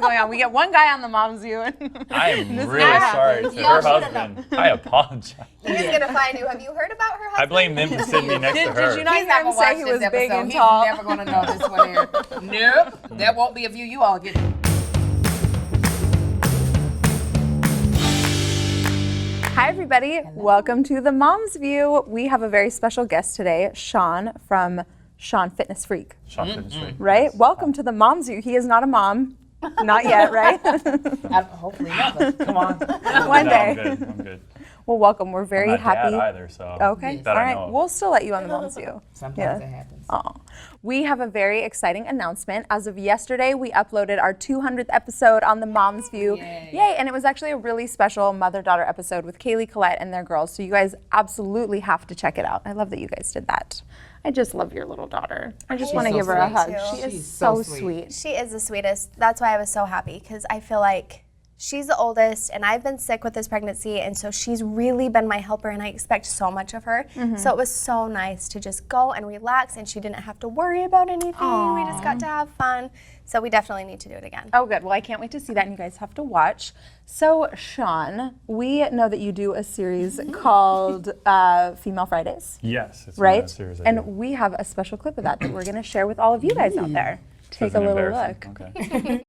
going on. We get one guy on the Mom's View. I am really sorry to her husband. I apologize. He's going to find you. Have you heard about her husband? I blame him for sitting me next to her. Did you not hear him say he was big and tall? He's never going to know this one here. Nope. That won't be a view you all get. Hi, everybody. Hello. Welcome to the Mom's View. We have a very special guest today, Sean from SeanFitnessFreak. SeanFitnessFreak. Right? Yes. Welcome to the Mom's View. He is not a mom. Not yet, right? Hopefully never. Come on. One day. I'm good. Well, welcome. We're very I'm not happy. Dad either, so okay. that All I right. know of. We'll still let you on the Mom's View. Sometimes it happens. Oh. We have a very exciting announcement. As of yesterday, we uploaded our 200th episode on the Mom's View. Yay! And it was actually a really special mother-daughter episode with Kaylee, Katilette, and their girls. So you guys absolutely have to check it out. I love that you guys did that. I just love your little daughter. I just want to give her a hug. She is so sweet. She is the sweetest. That's why I was so happy, because I feel like she's the oldest, and I've been sick with this pregnancy, and so she's really been my helper, and I expect so much of her. So it was so nice to just go and relax, and she didn't have to worry about anything. Aww. We just got to have fun. So we definitely need to do it again. Oh, good. Well, I can't wait to see that, and you guys have to watch. So, Sean, we know that you do a series called Female Fridays. Yes, it's right? a series I and do. we have a special clip of that we're going to share with all of you guys out there. Take a little look. Okay.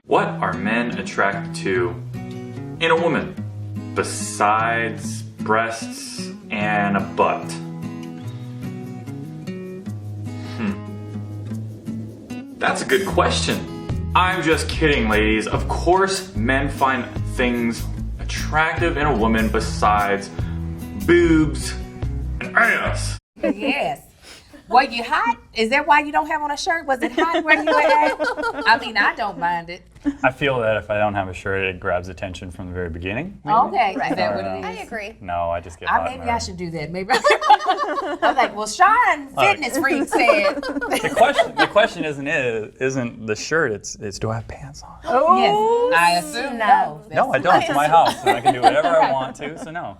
What are men attracted to in a woman besides breasts and a butt? That's a good question. I'm just kidding, ladies. Of course, men find things attractive in a woman besides boobs and ass. Yes. Were you hot? Is that why you don't have on a shirt? Was it hot where you were at? I mean, I don't mind it. I feel that if I don't have a shirt, it grabs attention from the very beginning. Okay, Right. is that what it is? I agree. No, I just get hot. Maybe I should do that. Maybe. I'm like, well, SeanFitnessFreak said. The question isn't the shirt. It's do I have pants on? Oh, yes, I assume no. No, I don't. It's my house, and I can do whatever I want to. So no.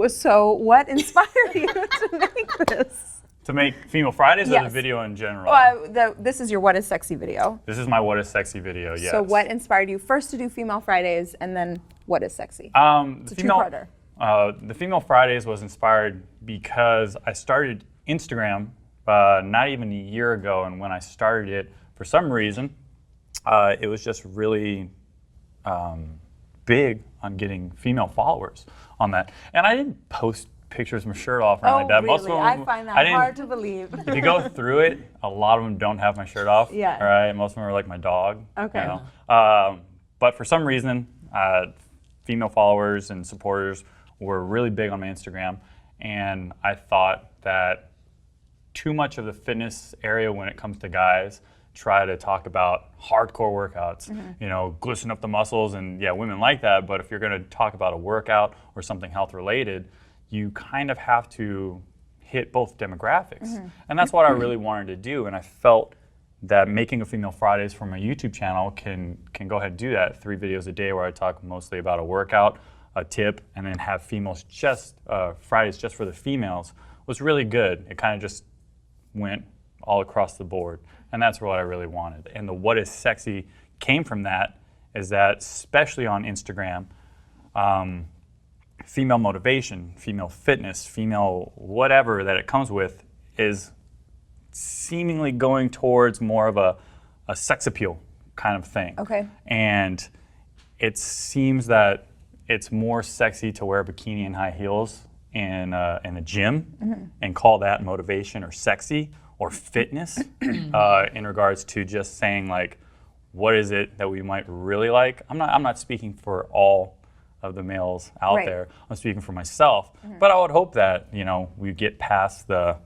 So what inspired you to make this? To make Female Fridays or Yes. the video in general? This is your What is Sexy video. This is my What is Sexy video, yes. So what inspired you first to do Female Fridays and then What is Sexy? It's a two-parter. The Female Fridays was inspired because I started Instagram not even a year ago, and when I started it, for some reason, it was just really big on getting female followers on that. And I didn't post pictures of my shirt off or anything like that. Really? Most of them, I find that hard to believe. If you go through it, a lot of them don't have my shirt off. Yeah. All right. Most of them are like my dog. Okay. You know? But for some reason, female followers and supporters were really big on my Instagram, and I thought that too much of the fitness area when it comes to guys try to talk about hardcore workouts, you know, glisten up the muscles, and yeah, women like that, but if you're gonna talk about a workout or something health related, you kind of have to hit both demographics. And that's what I really wanted to do, and I felt that making a Female Fridays for my YouTube channel can go ahead and do that. 3 videos a day where I talk mostly about a workout, a tip, and then have females Fridays just for the females was really good. It kind of just went all across the board. And that's what I really wanted. And the What is Sexy came from that, is that especially on Instagram, female motivation, female fitness, female whatever that it comes with is seemingly going towards more of a sex appeal kind of thing. Okay. And it seems that it's more sexy to wear a bikini and high heels in a gym and call that motivation or sexy or fitness in regards to just saying like, what is it that we might really like? I'm not speaking for all of the males out there. I'm speaking for myself. But I would hope that, you know, we get past the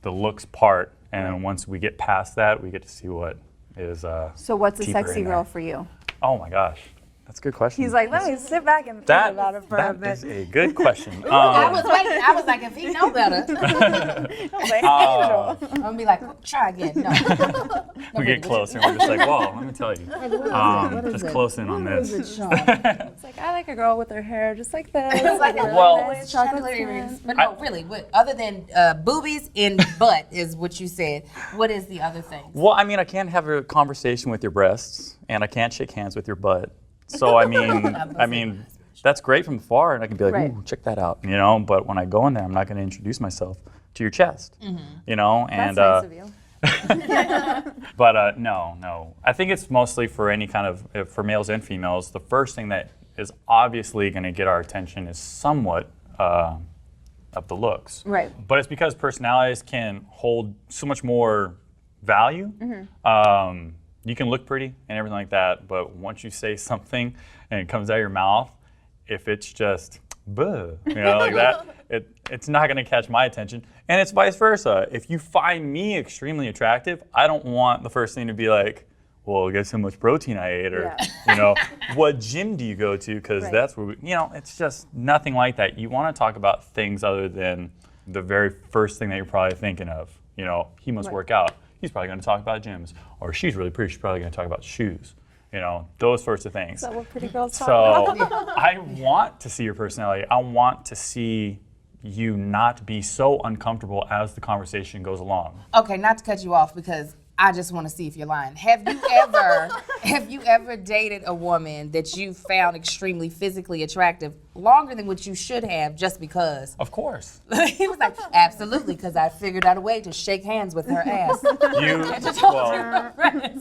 looks part, and then once we get past that, we get to see what is So what's a deeper sexy in there. girl for you? Oh my gosh. That's a good question. He's like, let me sit back and think about it for a bit. That is a good question. I was waiting. I was like, if he know better, I was like, Angel. I'm gonna be like, try again. No. We get close and we're just like, whoa, let me tell you. Just close in on this. It's like, I like a girl with her hair just like this. It's like Well- a chocolate. But no, really, what other than boobies and butt is what you said. What is the other thing? Well, I mean, I can't have a conversation with your breasts, and I can't shake hands with your butt. So I mean, that's great from afar, and I can be like, Right. ooh, check that out, you know. But when I go in there, I'm not going to introduce myself to your chest, you know. And That's nice of you. but no, I think it's mostly for any kind of for males and females. The first thing that is obviously going to get our attention is somewhat of the looks, Right. But it's because personalities can hold so much more value. You can look pretty and everything like that, but once you say something and it comes out of your mouth, if it's just, buh, you know, like that, it's not going to catch my attention. And it's vice versa. If you find me extremely attractive, I don't want the first thing to be like, well, guess how much protein I ate, or, you know, what gym do you go to? Because that's where you know, it's just nothing like that. You want to talk about things other than the very first thing that you're probably thinking of. You know, he must work out. He's probably going to talk about gyms. Or she's really pretty. She's probably going to talk about shoes. You know, those sorts of things. That's what pretty girls talk So about. I want to see your personality. I want to see you not be so uncomfortable as the conversation goes along. Okay, not to cut you off because I just want to see if you're lying. Have you ever dated a woman that you found extremely physically attractive longer than what you should have just because? Of course. He was like, absolutely, because I figured out a way to shake hands with her ass. Well,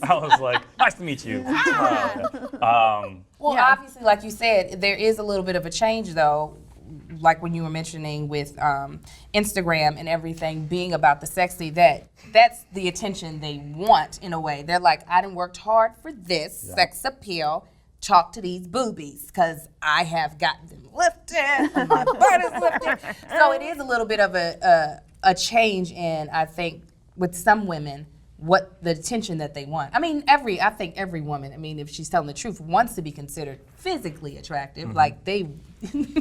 I was like, nice to meet you. Well, obviously, like you said, there is a little bit of a change, though, like when you were mentioning with Instagram and everything being about the sexy, that's the attention they want in a way. They're like, I done worked hard for this sex appeal. Talk to these boobies, because I have gotten them lifted, and my butt is lifted. So it is a little bit of a change in, I think, with some women, what the attention that they want. I mean, I think every woman, I mean, if she's telling the truth, wants to be considered physically attractive. Like they,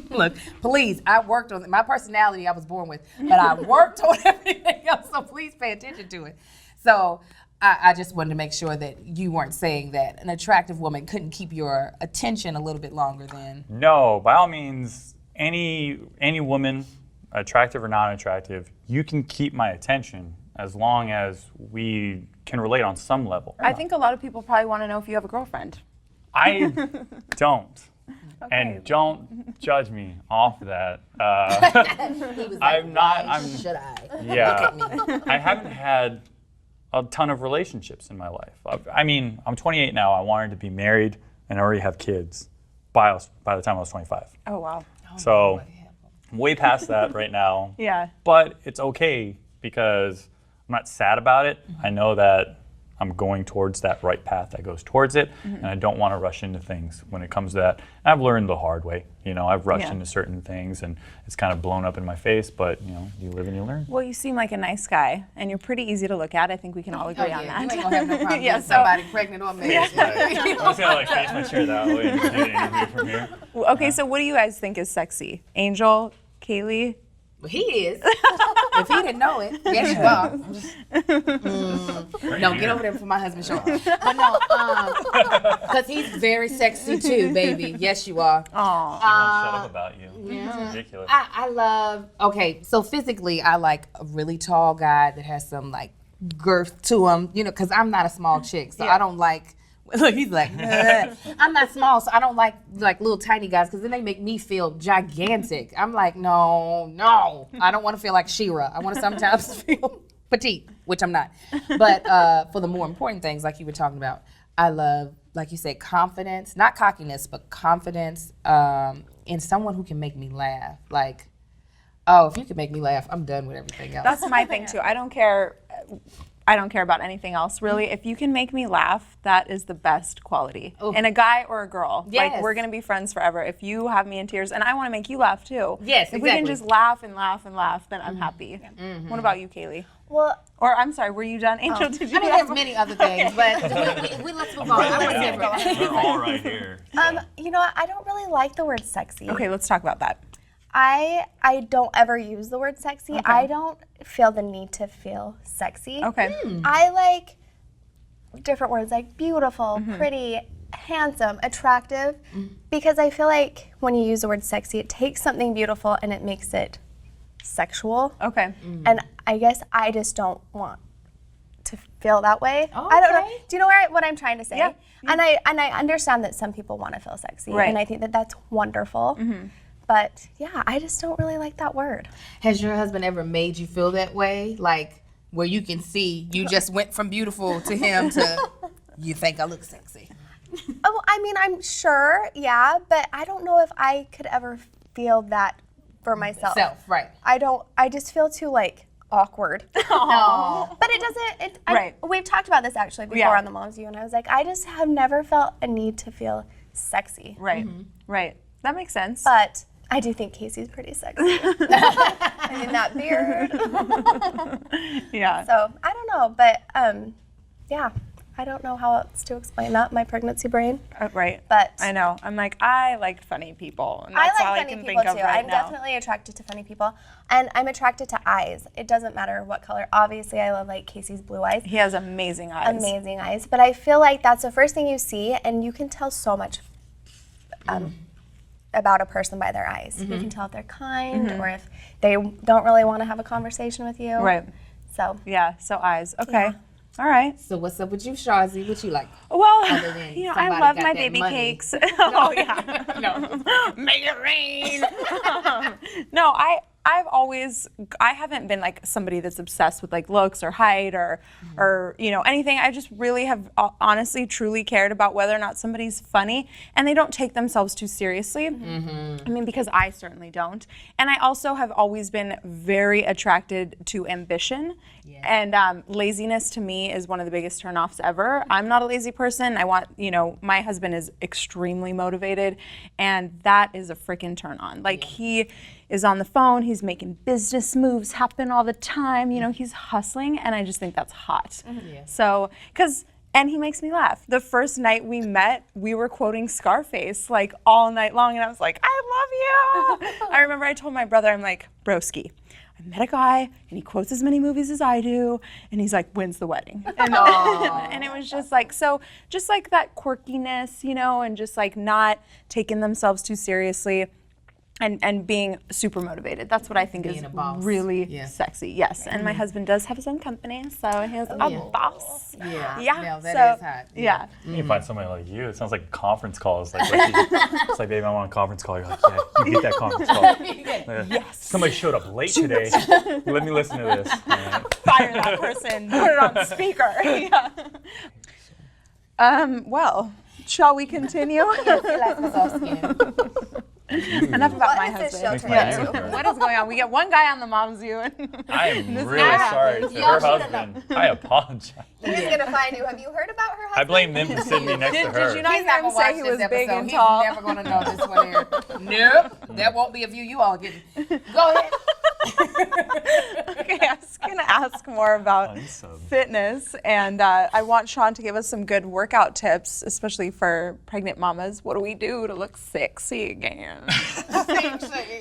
look, please, I worked on my personality I was born with, but I worked on everything else, so please pay attention to it. So I just wanted to make sure that you weren't saying that an attractive woman couldn't keep your attention a little bit longer than. No, by all means, any woman, attractive or non-attractive, you can keep my attention as long as we can relate on some level. I think a lot of people probably want to know if you have a girlfriend. I don't. And don't judge me off of that. He was like, I'm not. "Why should I? Yeah. Look at me." I haven't had a ton of relationships in my life. I mean, I'm 28 now. I wanted to be married and already have kids by the time I was 25. Oh, wow. So I'm way past that right now. Yeah. But it's okay because I'm not sad about it. I know that I'm going towards that right path that goes towards it, and I don't want to rush into things when it comes to that. And I've learned the hard way. You know, I've rushed into certain things, and it's kind of blown up in my face, but, you know, you live and you learn. Well, you seem like a nice guy, and you're pretty easy to look at. I think we can all agree on that. You ain't gonna have no problem Yeah, with somebody pregnant or married. I was gonna like face my chair that way and do the interview from here. Okay, so what do you guys think is sexy? Angel, Kaylee? Well, he is. If he didn't know it, yes, you are. No, get over there before my husband shows up. But no, because he's very sexy too, baby. Yes, you are. Aw. Shut up about you. It's ridiculous. I love, okay, so physically, I like a really tall guy that has some like girth to him, you know, because I'm not a small chick, so I don't like, look, he's like, I'm not small, so I don't like little tiny guys, because then they make me feel gigantic. I'm like, no, I don't want to feel like She-Ra. I want to sometimes feel petite, which I'm not. But for the more important things, like you were talking about, I love, like you said, confidence, not cockiness, but confidence in someone who can make me laugh. Like, oh, if you can make me laugh, I'm done with everything else. That's my thing too. I don't care. I don't care about anything else, really. If you can make me laugh, that is the best quality. In a guy or a girl. Yes. Like, we're going to be friends forever. If you have me in tears, and I want to make you laugh, too. Yes, If we can just laugh and laugh and laugh, then I'm happy. What about you, Kayli? Well, Or, I'm sorry, were you done? Angel, did you I mean, have there's many other things, but let's move on. I want to hear from you. They're all right here. you know what? I don't really like the word sexy. Okay, let's talk about that. I don't ever use the word sexy. I don't feel the need to feel sexy. Okay. I like different words like beautiful, pretty, handsome, attractive, because I feel like when you use the word sexy, it takes something beautiful and it makes it sexual. Okay. And I guess I just don't want to feel that way. Oh, I don't know. okay. Do you know what I'm trying to say? Yeah. And I understand that some people want to feel sexy, Right. and I think that that's wonderful. But yeah, I just don't really like that word. Has your husband ever made you feel that way? Like, where you can see you just went from beautiful to him to you think I look sexy? Oh, I mean, I'm sure, yeah, but I don't know if I could ever feel that for myself. Right. I just feel too like awkward. Oh. But it doesn't, Right. We've talked about this actually before Yeah. on the Mom's View, and I was like, I just have never felt a need to feel sexy. Right. Right. That makes sense. But I do think Casey's pretty sexy. I mean, that beard. Yeah. So I don't know, but yeah, I don't know how else to explain that, my pregnancy brain. Right. But I know. I'm like, I liked funny people. And I that's like all I funny can people think of too. right I'm now. definitely attracted to funny people. And I'm attracted to eyes. It doesn't matter what color. Obviously, I love like Casey's blue eyes. He has amazing eyes. Amazing eyes. But I feel like that's the first thing you see, and you can tell so much about a person by their eyes. You can tell if they're kind or if they don't really want to have a conversation with you. Right. So Yeah. So eyes. Okay. All right. So what's up with you, Shazi? What you like? Well, Other than you know, I somebody love got my that baby money. cakes. Oh yeah. No. Make it rain. No, I haven't been like somebody that's obsessed with like looks or height or you know anything. I just really have honestly truly cared about whether or not somebody's funny and they don't take themselves too seriously. I mean, because I certainly don't. And I also have always been very attracted to ambition. And laziness to me is one of the biggest turnoffs ever. I'm not a lazy person. I want, you know, my husband is extremely motivated, and that is a freaking turn on. Like he is on the phone, he's making business moves happen all the time. You know, he's hustling, and I just think that's hot. So, and he makes me laugh. The first night we met, we were quoting Scarface like all night long, and I was like, I love you. I remember I told my brother, I'm like, broski, I met a guy and he quotes as many movies as I do, and he's like, when's the wedding? And, and it was just like, so just like that quirkiness, you know, and just like not taking themselves too seriously and being super motivated. That's what I think Being is a boss. really Yeah. sexy. Yes, and my husband does have his own company, so he's a boss. Yeah. Yeah, No, that so, is hot. Yeah. You find somebody like you. It sounds like conference calls. Like, it's like, babe, I'm on a conference call. You're like, yeah, you get that conference call. Yes. Somebody showed up late today. Let me listen to this. Fire that person. Put it on speaker. Yeah. Well, shall we continue? Enough about my What is this husband. show Yeah. turned into? What is going on? We get one guy on the Mom's View. I am This really is- sorry to Y'all her should've husband. I apologize. He's gonna find you. Have you heard about her husband? I blame them for sitting me next to her. Did you not He's hear not him gonna say watch he this was big episode. and He's tall? never gonna know this one here. Nope. That won't be a view you all getting. Go ahead. Okay, I was gonna ask more about fitness, and I want Sean to give us some good workout tips, especially for pregnant mamas. What do we do to look sexy again?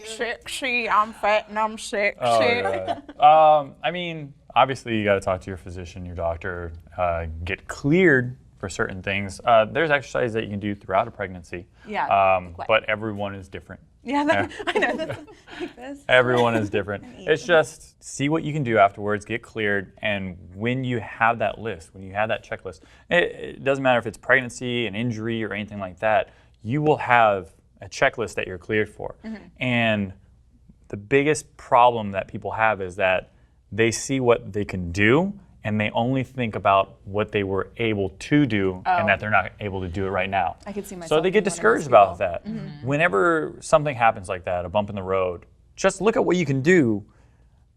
Sexy, I'm fat and I'm sexy. Oh, God. I mean, obviously, you got to talk to your physician, your doctor, get cleared for certain things. There's exercise that you can do throughout a pregnancy. Yeah. But everyone is different. Yeah, I know. That's like this. Everyone is different. It's just see what you can do afterwards, get cleared, and when you have that list, when you have that checklist, it doesn't matter if it's pregnancy, an injury, or anything like that, you will have a checklist that you're cleared for. And the biggest problem that people have is that they see what they can do, and they only think about what they were able to do and that they're not able to do it right now. I could see myself So they being get one of those discouraged about that. Whenever something happens like that, a bump in the road, just look at what you can do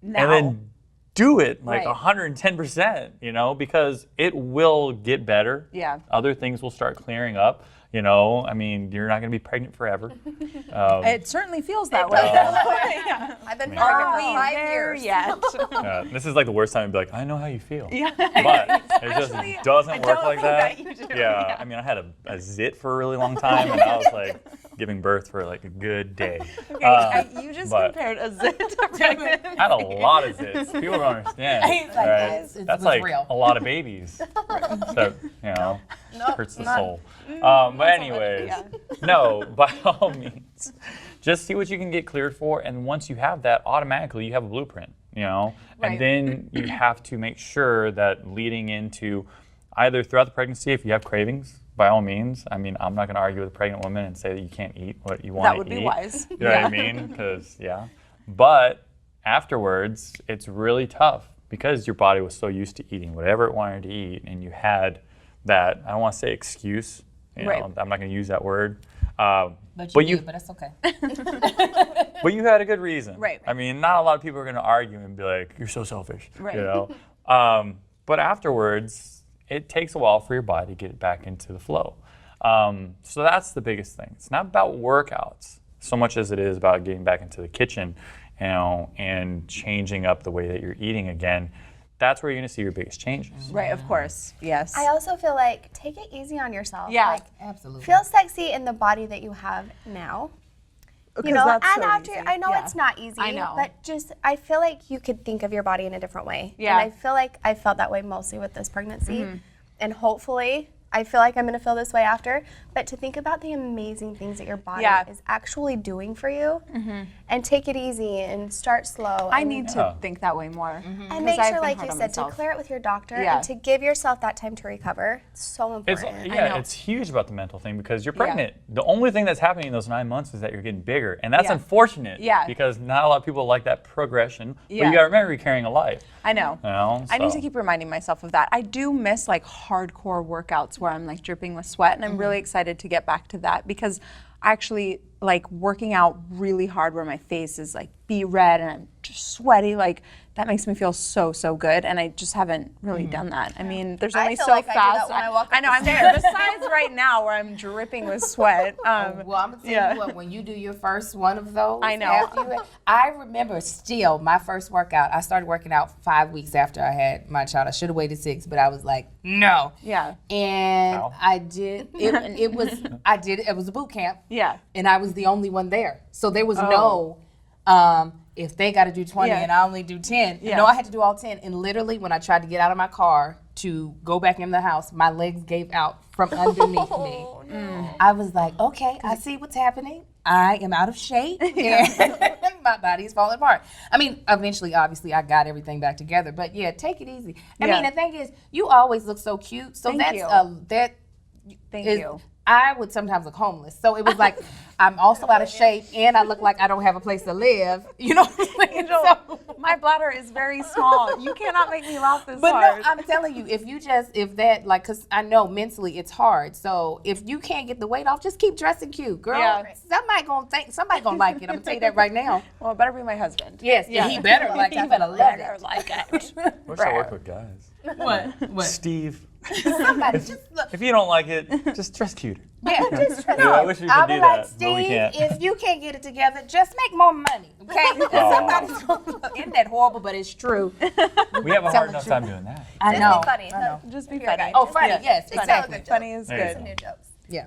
Now. and then do it like Right. 110%, you know, because it will get better. Yeah. Other things will start clearing up. You know, I mean, you're not going to be pregnant forever. It certainly feels that way. I've been pregnant for 5 years. Yet. This is like the worst time to be like, I know how you feel. Yeah. But it just doesn't work like that. Yeah. I mean, I had a zit for a really long time, and I was like giving birth for like a good day. You just compared a zit to pregnant. I had a lot of zits. People don't understand. He's like, right? it That's was like real. a lot of babies. So, you know, hurts the soul. But anyways, no, by all means, just see what you can get cleared for. And once you have that, automatically you have a blueprint, you know? Right. And then you have to make sure that leading into either throughout the pregnancy, if you have cravings, by all means. I mean, I'm not going to argue with a pregnant woman and say that you can't eat what you want to eat. That would be wise. You know what I mean? Because, But afterwards, it's really tough because your body was so used to eating whatever it wanted to eat, and you had that, I don't want to say excuse, you know, Right. I'm not going to use that word. But that's okay. But you had a good reason. Right. I mean, not a lot of people are going to argue and be like, you're so selfish. Right. You know? But afterwards, it takes a while for your body to get back into the flow. So that's the biggest thing. It's not about workouts so much as it is about getting back into the kitchen, you know, and changing up the way that you're eating again. That's where you're going to see your biggest changes. Right, of course. Yes. I also feel like take it easy on yourself. Yeah. Like, Absolutely. feel sexy in the body that you have now. You know, that's and so after easy. I know Yeah. it's not easy, I know. but just I feel like you could think of your body in a different way. Yeah. And I feel like I felt that way mostly with this pregnancy. And hopefully I feel like I'm going to feel this way after, but to think about the amazing things that your body is actually doing for you and take it easy and start slow. I and, need to think that way more. and make I've sure, been like hard you on said, myself. to clear it with your doctor Yeah. and to give yourself that time to recover. It's so It's, important. it's huge about the mental thing because you're pregnant. The only thing that's happening in those 9 months is that you're getting bigger. And that's unfortunate because not a lot of people like that progression. But you got to remember you're carrying a life. I know. You know? I need So. to keep reminding myself of that. I do miss like hardcore workouts where I'm like dripping with sweat, and I'm really excited to get back to that because I actually like working out really hard where my face is like be red and I'm just sweaty. Like that makes me feel so good, and I just haven't really done that. I mean, there's only feel so like I do fast. that when I walk I know. up the I'm besides right now where I'm dripping with sweat. Well, I'm gonna tell you what. When you do your first one of those, I know. after I remember still my first workout. I started working out 5 weeks after I had my child. I should have waited 6, but I was like, no. Yeah. And Ow. I did. It was. I did. It was a boot camp. Yeah. And I was the only one there, so there was no. If they got to do 20 and I only do 10, no, I had to do all 10. And literally, when I tried to get out of my car to go back in the house, my legs gave out from underneath me. I was like, okay, I see what's happening. I am out of shape. And my body's falling apart. I mean, eventually, obviously, I got everything back together. But yeah, take it easy. I mean, the thing is, you always look so cute. So Thank that's you. Thank is- you. I would sometimes look homeless. So it was like, I'm also out of shape and I look like I don't have a place to live. You know what I'm saying? Angel, So- my bladder is very small. You cannot make me laugh this but hard. no, I'm telling you, because I know mentally it's hard. So if you can't get the weight off, just keep dressing cute, girl. Yeah. Somebody gonna like it. I'm gonna tell you that right now. Well, it better be my husband. Yes, he better like it. He better love it. like it. Wish I worked with guys. What? Steve, Somebody just look. if you don't like it, just dress cuter. Yeah, just try. Yeah, I wish we could I'll do be like, that, but we Steve, can't. if you can't get it together, just make more money, okay? Somebody's gonna, isn't that horrible? But it's true. We have a Tell hard the enough truth. time doing that. I Just know. be funny. I know. Just be You're funny. right. Oh, funny, Yeah. yes, Just exactly. tell a good Funny is There you good. Some new jokes. Yeah.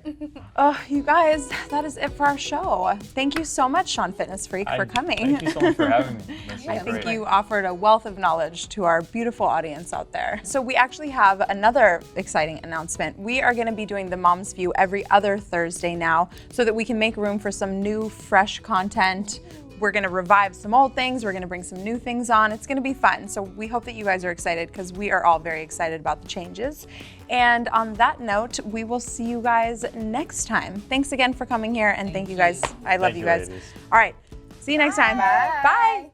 Oh, you guys, that is it for our show. Thank you so much, SeanFitnessFreak, for coming. Thank you so much for having me. This I was think great. you offered a wealth of knowledge to our beautiful audience out there. So we actually have another exciting announcement. We are going to be doing the Mom's View every other Thursday now so that we can make room for some new, fresh content. We're going to revive some old things. We're going to bring some new things on. It's going to be fun. So we hope that you guys are excited because we are all very excited about the changes. And on that note, we will see you guys next time. Thanks again for coming here, and thank you guys. I love Thank you you, guys. ladies. All right. See you next time. Bye.